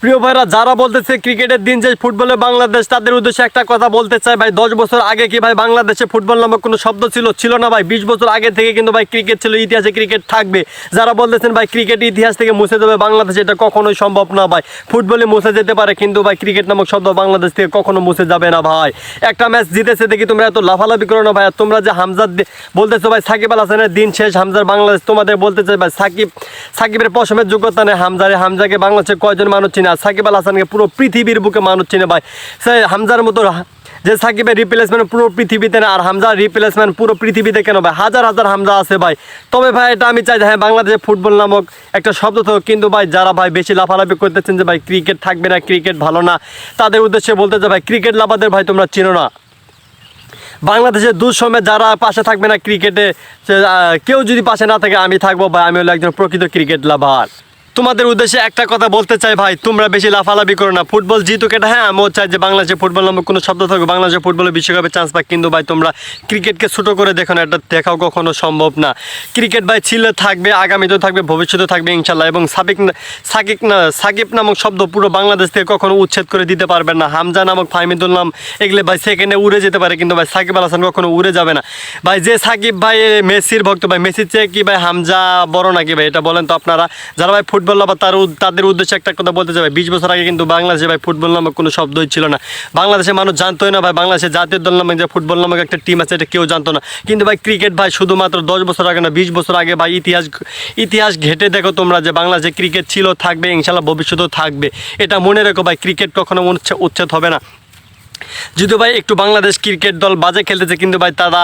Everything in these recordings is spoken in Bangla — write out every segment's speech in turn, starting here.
প্রিয় ভাইরা, যারা বলতেছে ক্রিকেটের দিন যে ফুটবলে বাংলাদেশ, তাদের উদ্দেশ্যে একটা কথা বলতে চাই ভাই। 10 বছর আগে কি ভাই বাংলাদেশে ফুটবল নামক কোনো শব্দ ছিল না ভাই। 20 বছর আগে থেকে কিন্তু ভাই ক্রিকেট ছিল, ইতিহাসে ক্রিকেট থাকবে। যারা বলতেছেন ভাই ক্রিকেট ইতিহাস থেকে মুছে যাবে বাংলাদেশে, এটা কখনোই সম্ভব না ভাই। ফুটবলে মুছে যেতে পারে কিন্তু ভাই ক্রিকেট নামক শব্দ বাংলাদেশ থেকে কখনো মুছে যাবে না ভাই। একটা ম্যাচ জিতেছে দেখি তোমরা এত লাফালাফি করো না ভাই। তোমরা যে হামজা বলতেছো ভাই সাকিব আল হাসানের দিন শেষ, হামজার বাংলাদেশ, তোমাদের বলতে চাই ভাই সাকিবের পশমের যোগ্যতা নেই। হামজাকে বাংলাদেশে কয়জন মানুষ চিনে? সাকিব আল হাসানকে পুরো পৃথিবীর বুকে মানুষ চিনে ভাই। সেই হামজার মতো যে সাকিবের রিপ্লেসমেন্ট পুরো পৃথিবীতে না, আর হামজার রিপ্লেসমেন্ট পুরো পৃথিবীতে কেন ভাই? হাজার হাজার হামজা আছে ভাই। তবে ভাই এটা আমি চাই যে হ্যাঁ বাংলাদেশে ফুটবল নামক একটা শব্দ থাকুক, কিন্তু ভাই যারা ভাই বেশি লাফালাফি করতেছেন যে ভাই ক্রিকেট থাকবে না, ক্রিকেট ভালো না, তাদের উদ্দেশ্যে বলতে চাই ভাই ক্রিকেট লাভারদের ভাই তোমরা চিনো না। বাংলাদেশের দুঃসময়ে যারা পাশে থাকবে না ক্রিকেটে, কেউ যদি পাশে না থাকে আমি থাকবো ভাই। আমি হলো একজন প্রকৃত ক্রিকেট লাভার। তোমাদের উদ্দেশ্যে একটা কথা বলতে চাই ভাই, তোমরা বেশি লাফালাফি করো না। ফুটবল জিতুক এটা হ্যাঁ, আমিও চাই যে বাংলাদেশে ফুটবল নামক কোনো শব্দ থাকবে, বাংলাদেশে ফুটবলে বিশ্বকাপে চান্স পায়, কিন্তু ভাই তোমরা ক্রিকেটকে ছোটো করে দেখো না, এটা দেখাও কখনো সম্ভব না। ক্রিকেট ভাই ছিল, থাকবে, আগামীতেও থাকবে, ভবিষ্যতেও থাকবে ইনশাল্লাহ। এবং সাকিব নামক শব্দ পুরো বাংলাদেশ থেকে কখনো উচ্ছেদ করে দিতে পারবেন না। হামজা নামক ফাহমিদুল নাম এগুলো ভাই সেকেন্ডে উড়ে যেতে পারে, কিন্তু ভাই সাকিব আল হাসান কখনো উড়ে যাবে না ভাই। যে সাকিব ভাই মেসির ভক্ত ভাই, মেসির চেয়ে কি ভাই হামজা বড় নাকি ভাই? এটা বলেন তো আপনারা। যারা ভাই ফুটবল লাভার তাদের উদ্দেশ্যে একটা কথা বলতে চাই ভাই, 20 বছর আগে কিন্তু বাংলাদেশে ভাই ফুটবল নামক কোনো শব্দই ছিল না। বাংলাদেশের মানুষ জানতোই না ভাই বাংলাদেশের জাতীয় দল নামক যে ফুটবল নামক একটা টিম আছে, এটা কেউ জানতো না। কিন্তু ভাই ক্রিকেট ভাই শুধুমাত্র 10 বছর আগে না, 20 বছর আগে ভাই ইতিহাস ঘেটে দেখো তোমরা যে বাংলাদেশে ক্রিকেট ছিল, থাকবে ইনশাল্লাহ, ভবিষ্যতেও থাকবে। এটা মনে রেখো ভাই, ক্রিকেট কখনো উচ্ছেদ হবে না। যদি ভাই একটু বাংলাদেশ ক্রিকেট দল বাজে খেলতেছে, কিন্তু ভাই তারা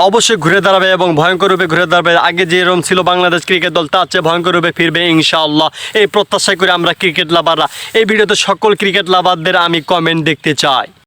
অবশ্যই ঘুরে দাঁড়াবে এবং ভয়ঙ্কর রূপে ঘুরে দাঁড়াবে। আগে যেরকম ছিল বাংলাদেশ ক্রিকেট দল, তার চেয়ে ভয়ঙ্কর রূপে ফিরবে ইনশাআল্লাহ। এই প্রত্যাশা করে আমরা ক্রিকেট লাভাররা এই ভিডিওতে সকল ক্রিকেট লাভারদের আমি কমেন্ট দেখতে চাই।